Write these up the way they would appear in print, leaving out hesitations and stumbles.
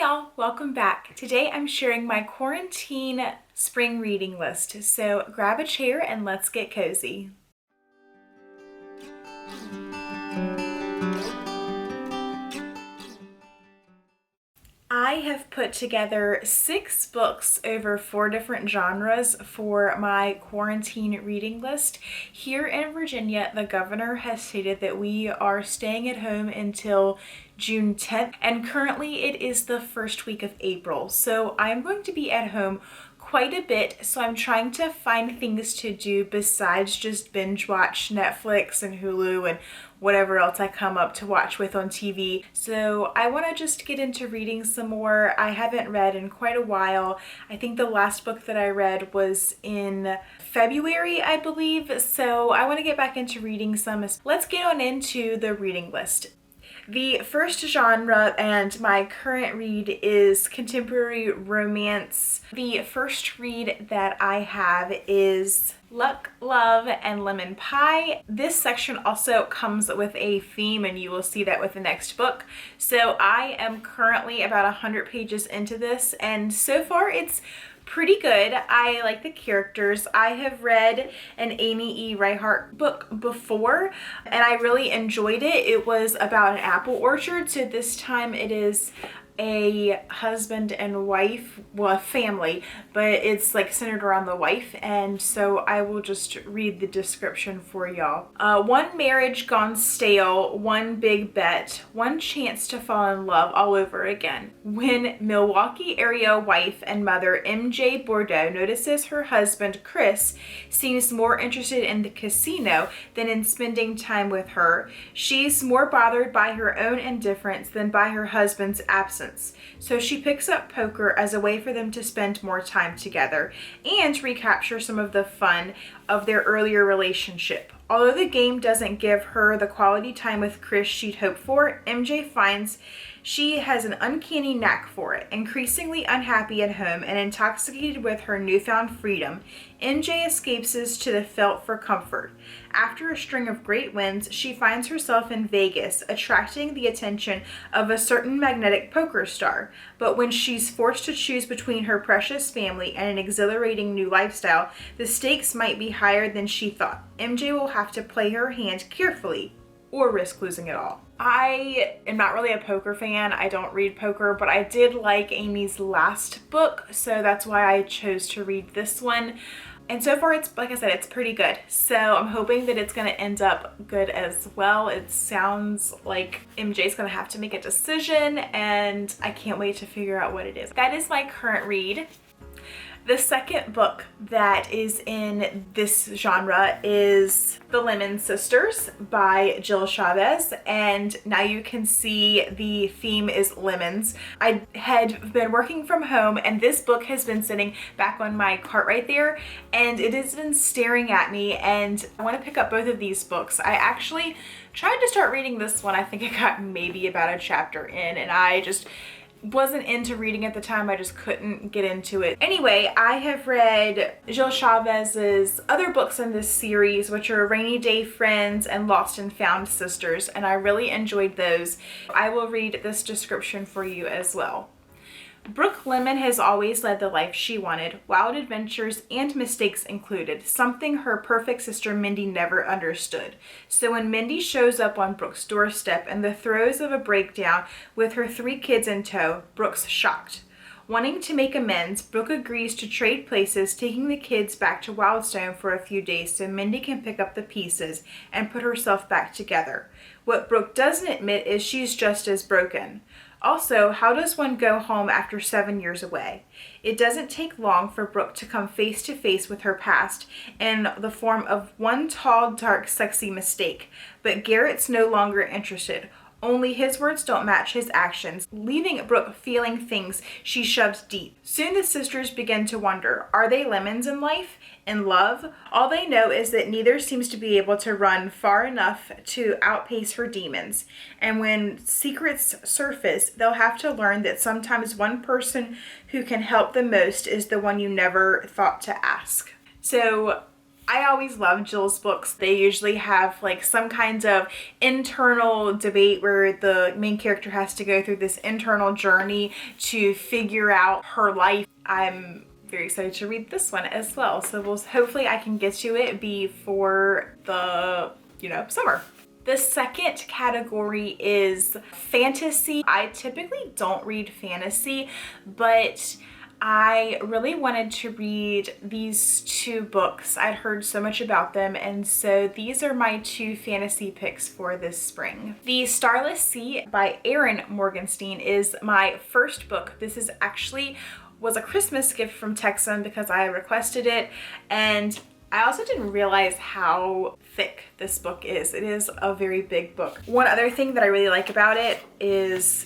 y'all, welcome back. Today I'm sharing my quarantine spring reading list, so grab a chair and let's get cozy. I have put together 6 books over 4 different genres for my quarantine reading list. Here in Virginia, the governor has stated that we are staying at home until June 10th, and currently it is the first week of April. So I'm going to be at home quite a bit, so I'm trying to find things to do besides just binge watch Netflix and Hulu and whatever else I come up to watch with on TV. So I want to just get into reading some more. I haven't read in quite a while. I think the last book that I read was in February, I believe. So I want to get back into reading some. Let's get on into the reading list. The first genre and my current read is contemporary romance. The first read that I have is Luck, Love, and Lemon Pie. This section also comes with a theme, and you will see that with the next book. So I am currently about 100 pages into this, and so far it's pretty good. I like the characters. I have read an Amy E. Reihart book before, and I really enjoyed it. It was about an apple orchard, so this time it is a husband and wife, well, a family, but it's like centered around the wife, and so I will just read the description for y'all. One marriage gone stale, one big bet, one chance to fall in love all over again. When Milwaukee area wife and mother MJ Bordeaux notices her husband Chris seems more interested in the casino than in spending time with her, she's more bothered by her own indifference than by her husband's absence. So she picks up poker as a way for them to spend more time together and recapture some of the fun of their earlier relationship. Although the game doesn't give her the quality time with Chris she'd hoped for, MJ finds she has an uncanny knack for it. Increasingly unhappy at home and intoxicated with her newfound freedom, MJ escapes to the Felt for comfort. After a string of great wins, she finds herself in Vegas, attracting the attention of a certain magnetic poker star. But when she's forced to choose between her precious family and an exhilarating new lifestyle, the stakes might be higher than she thought. MJ will have to play her hand carefully or risk losing it all. I am not really a poker fan. I don't read poker, but I did like Amy's last book, so that's why I chose to read this one. And so far, it's, like I said, it's pretty good. So I'm hoping that it's going to end up good as well. It sounds like MJ's going to have to make a decision, and I can't wait to figure out what it is. That is my current read. The second book that is in this genre is The Lemon Sisters by Jill Chavez, and now you can see the theme is lemons. I had been working from home, and this book has been sitting back on my cart right there, and it has been staring at me, and I want to pick up both of these books. I actually tried to start reading this one. I think I got maybe about a chapter in, and I just wasn't into reading at the time. I just couldn't get into it. Anyway, I have read Jill Chavez's other books in this series, which are Rainy Day Friends and Lost and Found Sisters, and I really enjoyed those. I will read this description for you as well. Brooke Lemon has always led the life she wanted, wild adventures and mistakes included, something her perfect sister Mindy never understood. So when Mindy shows up on Brooke's doorstep in the throes of a breakdown with her 3 kids in tow, Brooke's shocked. Wanting to make amends, Brooke agrees to trade places, taking the kids back to Wildstone for a few days so Mindy can pick up the pieces and put herself back together. What Brooke doesn't admit is she's just as broken. Also, how does one go home after 7 years away? It doesn't take long for Brooke to come face to face with her past in the form of one tall, dark, sexy mistake. But Garrett's no longer interested. Only his words don't match his actions, leaving Brooke feeling things she shoved deep. Soon the sisters begin to wonder, are they lemons in life? In love? All they know is that neither seems to be able to run far enough to outpace her demons. And when secrets surface, they'll have to learn that sometimes one person who can help the most is the one you never thought to ask. So I always love Jill's books. They usually have like some kind of internal debate where the main character has to go through this internal journey to figure out her life. I'm very excited to read this one as well. So hopefully I can get to it before the, summer. The second category is fantasy. I typically don't read fantasy, but I really wanted to read these two books. I'd heard so much about them, and so these are my two fantasy picks for this spring. The Starless Sea by Erin Morgenstein is my first book. This is actually was a Christmas gift from Texan because I requested it, and I also didn't realize how thick this book is. It is a very big book. One other thing that I really like about it is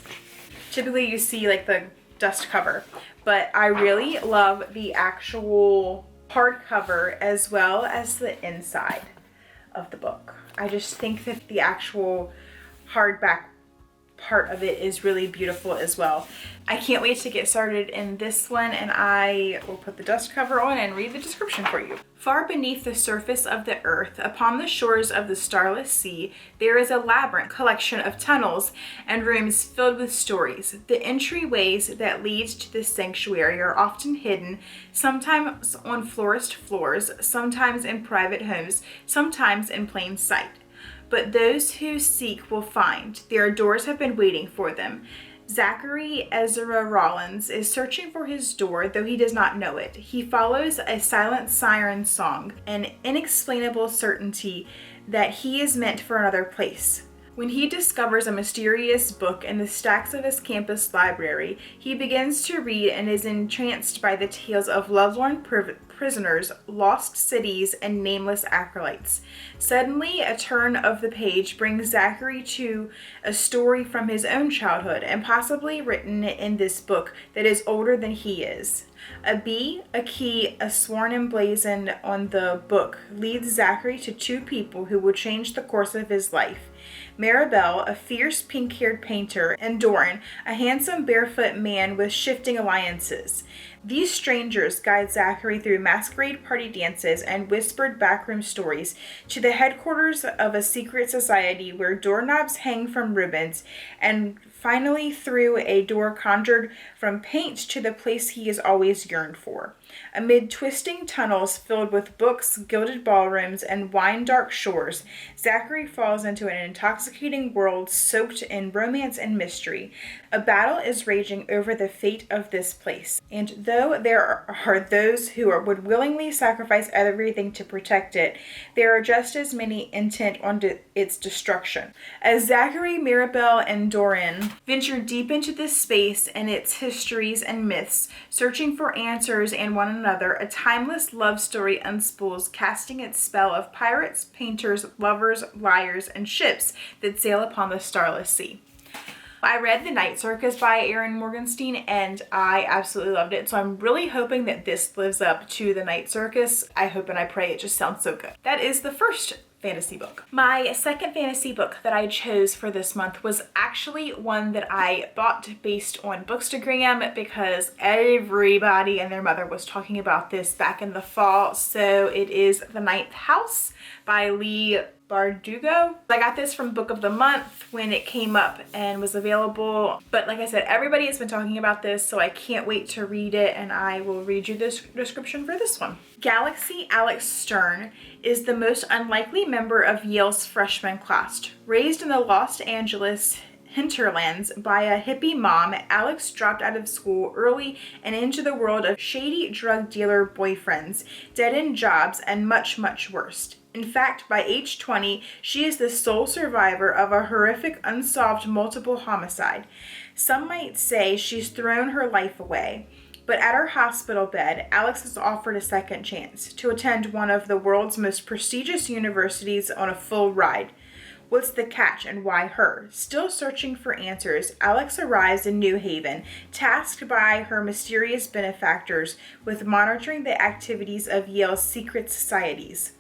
typically you see like the dust cover, but I really love the actual hardcover as well as the inside of the book. I just think that the actual hardback part of it is really beautiful as well. I can't wait to get started in this one, and I will put the dust cover on and read the description for you. Far beneath the surface of the earth, upon the shores of the Starless Sea, there is a labyrinth collection of tunnels and rooms filled with stories. The entryways that lead to this sanctuary are often hidden, sometimes on florist floors, sometimes in private homes, sometimes in plain sight. But those who seek will find. Their doors have been waiting for them. Zachary Ezra Rollins is searching for his door, though he does not know it. He follows a silent siren song, an inexplainable certainty that he is meant for another place. When he discovers a mysterious book in the stacks of his campus library, he begins to read and is entranced by the tales of lovelorn prisoners, lost cities, and nameless acolytes. Suddenly, a turn of the page brings Zachary to a story from his own childhood, and possibly written in this book that is older than he is. A bee, a key, a sworn emblazoned on the book leads Zachary to two people who will change the course of his life. Maribel, a fierce pink-haired painter, and Doran, a handsome barefoot man with shifting alliances. These strangers guide Zachary through masquerade party dances and whispered backroom stories to the headquarters of a secret society where doorknobs hang from ribbons, and finally through a door conjured from paint to the place he has always yearned for. Amid twisting tunnels filled with books, gilded ballrooms, and wine-dark shores, Zachary falls into an intoxicating world soaked in romance and mystery. A battle is raging over the fate of this place, and though there are those who would willingly sacrifice everything to protect it, there are just as many intent on its destruction. As Zachary, Maribel, and Doran venture deep into this space and its histories and myths, searching for answers and one another, a timeless love story unspools, casting its spell of pirates, painters, lovers, liars, and ships that sail upon the Starless Sea. I read The Night Circus by Erin Morgenstein, and I absolutely loved it. So I'm really hoping that this lives up to The Night Circus. I hope and I pray. It just sounds so good. That is the first fantasy book. My second fantasy book that I chose for this month was actually one that I bought based on Bookstagram because everybody and their mother was talking about this back in the fall. So it is The Ninth House by Leigh Bardugo. I got this from Book of the Month when it came up and was available. But like I said, everybody has been talking about this, so I can't wait to read it, and I will read you this description for this one. Galaxy Alex Stern is the most unlikely member of Yale's freshman class. Raised in the Los Angeles hinterlands by a hippie mom, Alex dropped out of school early and into the world of shady drug dealer boyfriends, dead-end jobs, and much, much worse. In fact, by age 20, she is the sole survivor of a horrific unsolved multiple homicide. Some might say she's thrown her life away. But at her hospital bed, Alex is offered a second chance to attend one of the world's most prestigious universities on a full ride. What's the catch and why her? Still searching for answers, Alex arrives in New Haven, tasked by her mysterious benefactors with monitoring the activities of Yale's secret societies.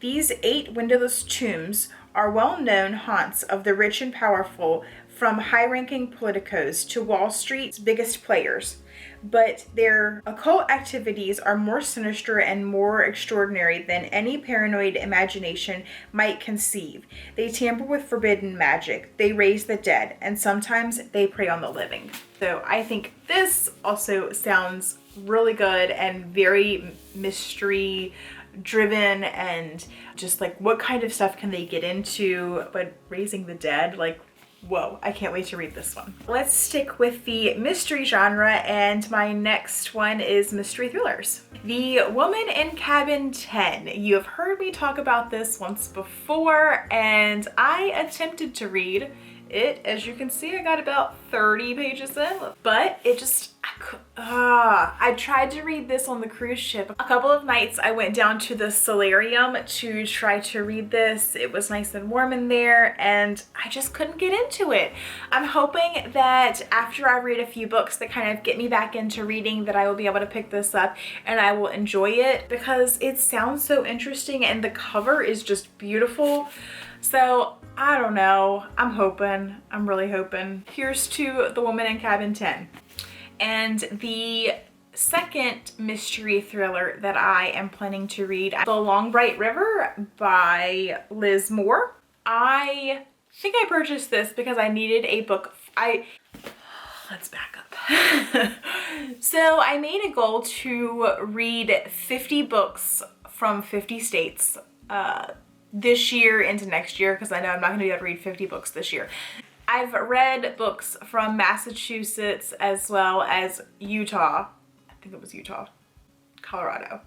These 8 windowless tombs are well-known haunts of the rich and powerful, from high-ranking politicos to Wall Street's biggest players. But their occult activities are more sinister and more extraordinary than any paranoid imagination might conceive. They tamper with forbidden magic, they raise the dead, and sometimes they prey on the living. So I think this also sounds really good and very mystery driven, and just like what kind of stuff can they get into, but raising the dead, like whoa, I can't wait to read this one. Let's stick with the mystery genre, and my next one is mystery thrillers. The Woman in Cabin 10. You have heard me talk about this once before, and I attempted to read it. As you can see, I got about 30 pages in, but it just, I tried to read this on the cruise ship. A couple of nights I went down to the solarium to try to read this. It was nice and warm in there, and I just couldn't get into it. I'm hoping that after I read a few books that kind of get me back into reading, that I will be able to pick this up and I will enjoy it, because it sounds so interesting and the cover is just beautiful. So I don't know, I'm really hoping. Here's to The Woman in Cabin 10. And the second mystery thriller that I am planning to read, The Long Bright River by Liz Moore. I think I purchased this because I needed a book. Let's back up. So I made a goal to read 50 books from 50 states this year into next year, because I know I'm not going to be able to read 50 books this year. I've read books from Massachusetts as well as Utah. I think it was Utah, Colorado.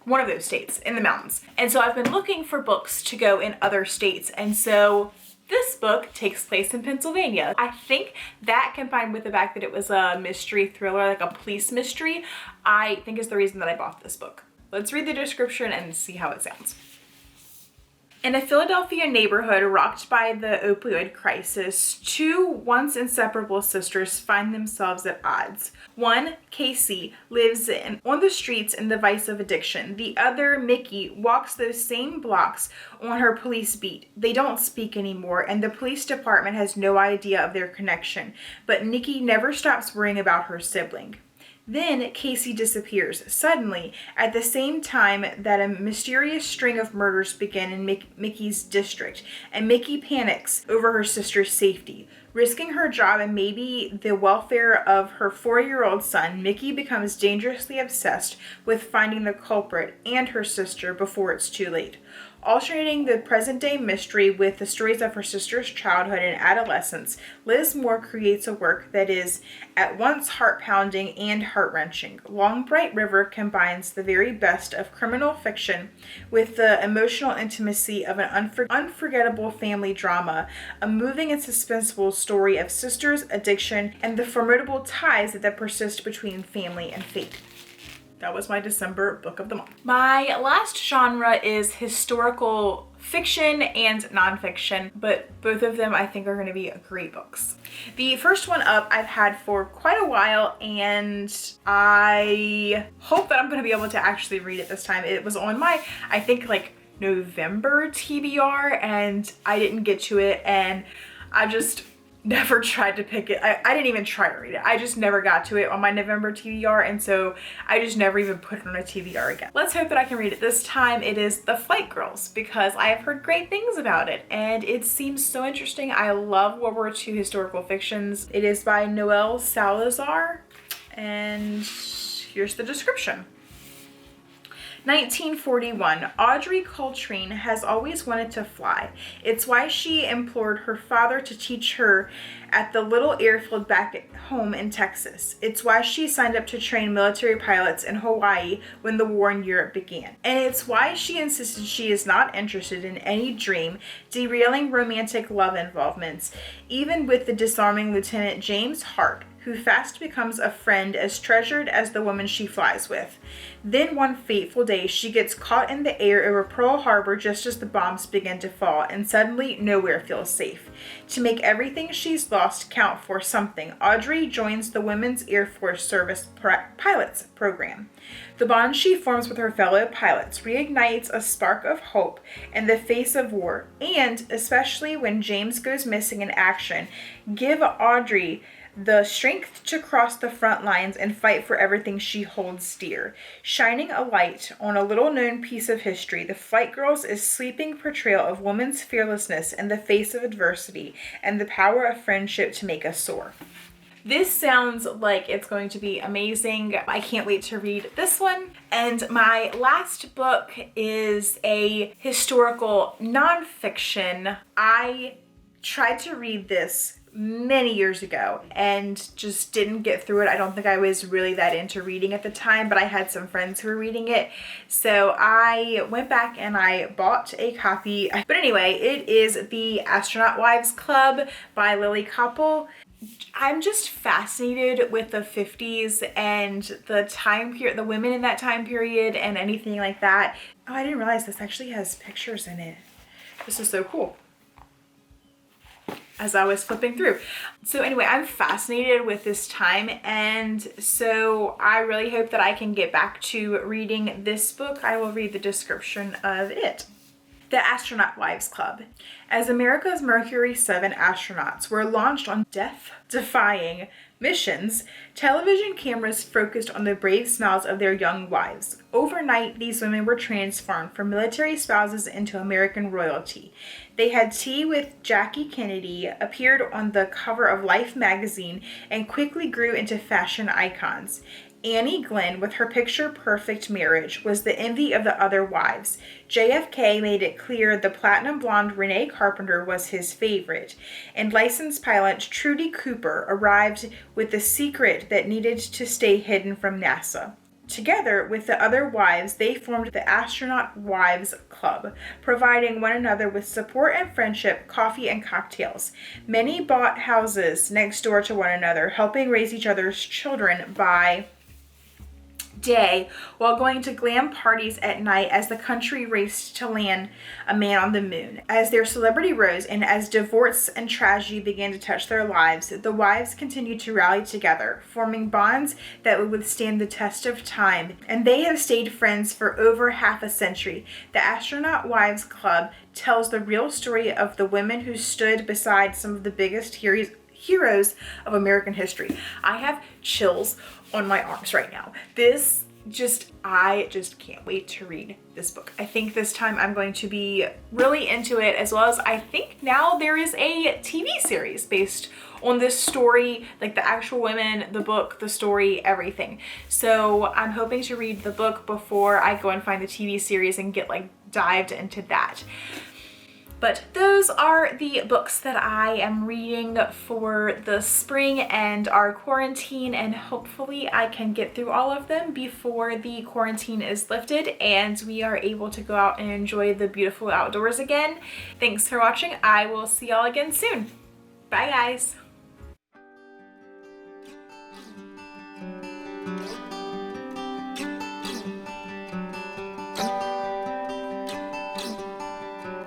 One of those states in the mountains. And so I've been looking for books to go in other states. And so this book takes place in Pennsylvania. I think that, combined with the fact that it was a mystery thriller, like a police mystery, I think is the reason that I bought this book. Let's read the description and see how it sounds. In a Philadelphia neighborhood rocked by the opioid crisis, two once inseparable sisters find themselves at odds. One, Casey, lives on the streets in the vice of addiction. The other, Mickey, walks those same blocks on her police beat. They don't speak anymore, and the police department has no idea of their connection. But Nikki never stops worrying about her sibling. Then Casey disappears suddenly at the same time that a mysterious string of murders begin in Mickey's district, and Mickey panics over her sister's safety. Risking her job and maybe the welfare of her 4-year-old son, Mickey becomes dangerously obsessed with finding the culprit and her sister before it's too late. Alternating the present-day mystery with the stories of her sister's childhood and adolescence, Liz Moore creates a work that is at once heart-pounding and heart-wrenching. Long Bright River combines the very best of criminal fiction with the emotional intimacy of an unforgettable family drama, a moving and suspenseful story of sisters, addiction, and the formidable ties that persist between family and fate. That was my December book of the month. My last genre is historical fiction and nonfiction, but both of them I think are going to be great books. The first one up I've had for quite a while, and I hope that I'm going to be able to actually read it this time. It was on my, I think, like November TBR, and I didn't get to it, and I just never tried to pick it. I didn't even try to read it. I just never got to it on my November TBR, and so I just never even put it on a TBR again. Let's hope that I can read it this time. It is The Flight Girls, because I have heard great things about it, and it seems so interesting. I love World War II historical fictions. It is by Noelle Salazar, and here's the description. 1941. Audrey Coltrane has always wanted to fly. It's why she implored her father to teach her at the little airfield back at home in Texas. It's why she signed up to train military pilots in Hawaii when the war in Europe began. And it's why she insisted she is not interested in any dream, derailing romantic love involvements, even with the disarming Lieutenant James Hart, who fast becomes a friend as treasured as the woman she flies with. Then one fateful day, she gets caught in the air over Pearl Harbor just as the bombs begin to fall, and suddenly nowhere feels safe. To make everything she's lost count for something, Audrey joins the Women's Air Force Service Pilots program. The bond she forms with her fellow pilots reignites a spark of hope in the face of war, and, especially when James goes missing in action, give Audrey the strength to cross the front lines and fight for everything she holds dear. Shining a light on a little-known piece of history, The Flight Girls is sweeping portrayal of women's fearlessness in the face of adversity and the power of friendship to make us soar. This sounds like it's going to be amazing. I can't wait to read this one. And my last book is a historical nonfiction. I tried to read this many years ago and just didn't get through it. I don't think I was really that into reading at the time, but I had some friends who were reading it. So I went back and I bought a copy. But anyway, it is The Astronaut Wives Club by Lily Koppel. I'm just fascinated with the 50s and the time period, the women in that time period and anything like that. Oh, I didn't realize this actually has pictures in it. This is so cool. As I was flipping through. So anyway, I'm fascinated with this time, and so I really hope that I can get back to reading this book. I will read the description of it. The Astronaut Wives Club. As America's Mercury 7 astronauts were launched on death-defying missions, television cameras focused on the brave smiles of their young wives. Overnight, these women were transformed from military spouses into American royalty. They had tea with Jackie Kennedy, appeared on the cover of Life magazine, and quickly grew into fashion icons. Annie Glenn, with her picture-perfect marriage, was the envy of the other wives. JFK made it clear the platinum blonde Renee Carpenter was his favorite, and licensed pilot Trudy Cooper arrived with the secret that needed to stay hidden from NASA. Together with the other wives, they formed the Astronaut Wives Club, providing one another with support and friendship, coffee, and cocktails. Many bought houses next door to one another, helping raise each other's children by day while going to glam parties at night as the country raced to land a man on the moon. As their celebrity rose and as divorce and tragedy began to touch their lives, the wives continued to rally together, forming bonds that would withstand the test of time, and they have stayed friends for over half a century. The Astronaut Wives Club tells the real story of the women who stood beside some of the biggest heroes of American history. I have chills on my arms right now. I just can't wait to read this book. I think this time I'm going to be really into it, as well as I think now there is a TV series based on this story, like the actual women, the book, the story, everything. So I'm hoping to read the book before I go and find the TV series and get like dived into that. But those are the books that I am reading for the spring and our quarantine, and hopefully I can get through all of them before the quarantine is lifted and we are able to go out and enjoy the beautiful outdoors again. Thanks for watching. I will see y'all again soon. Bye guys.